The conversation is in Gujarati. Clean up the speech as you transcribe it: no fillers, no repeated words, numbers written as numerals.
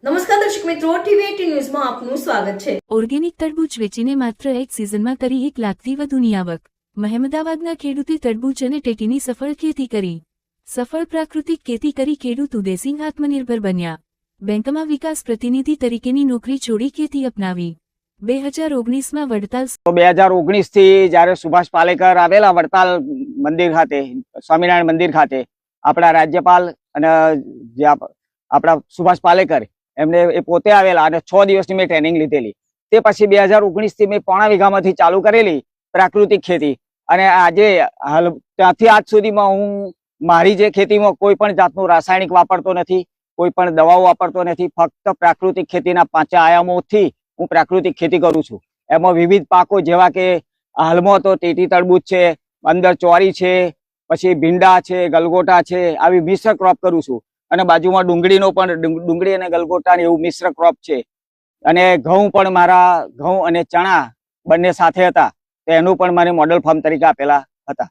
નમસ્કાર દર્શક મિત્રો, ટીવી18 ન્યૂઝમાં આપનું સ્વાગત છે। ઓર્ગેનિક તરબૂચ વેચીને માત્ર એક સિઝનમાં કરી 1 લાખથી વધુની આવક। મહેમદાવાદના ખેડૂતે તરબૂચ અને ટેટીની સફળ ખેતી કરી। સફળ પ્રાકૃતિક ખેતી કરી ખેડૂત ઉદયસિંહ આત્મનિર્ભર બન્યા। બેંકમાં વિકાસ પ્રતિનિધિ તરીકેની નોકરી છોડી ખેતી અપનાવી। 2019માં વડતાલ 2019 થી જ્યારે સુભાષ પાલેકર આવેલા વડતાલ મંદિર ખાતે, સ્વામિનારાયણ મંદિર ખાતે, આપણા રાજ્યપાલ અને જે આપણા સુભાષ પાલેકર એમને એ પોતે આવેલા અને 6 દિવસની મેં ટ્રેનિંગ લીધેલી। તે પછી 2019 થી મેં પોણા વીઘામાંથી ચાલુ કરેલી પ્રાકૃતિક ખેતી અને આજે હાલ ત્યાંથી આજ સુધીમાં હું મારી જે ખેતીમાં કોઈ પણ જાતનું રાસાયણિક વાપરતો નથી, કોઈ પણ દવાઓ વાપરતો નથી। ફક્ત પ્રાકૃતિક ખેતીના 5 આયામોથી હું પ્રાકૃતિક ખેતી કરું છું। એમાં વિવિધ પાકો જેવા કે હાલમાં તો ટેટી તરબૂચ છે, અંદર ચોરી છે, પછી ભીંડા છે, ગલગોટા છે, આવી મિશ્ર ક્રોપ કરું છું। અને બાજુમાં ડુંગળીનો પણ ડુંગળી અને ગલગોટા એવું મિશ્ર ક્રોપ છે। અને ઘઉં પણ મારા ઘઉં અને ચણા બંને સાથે હતા, તો એનું પણ મને મોડલ ફાર્મ તરીકે આપેલા હતા।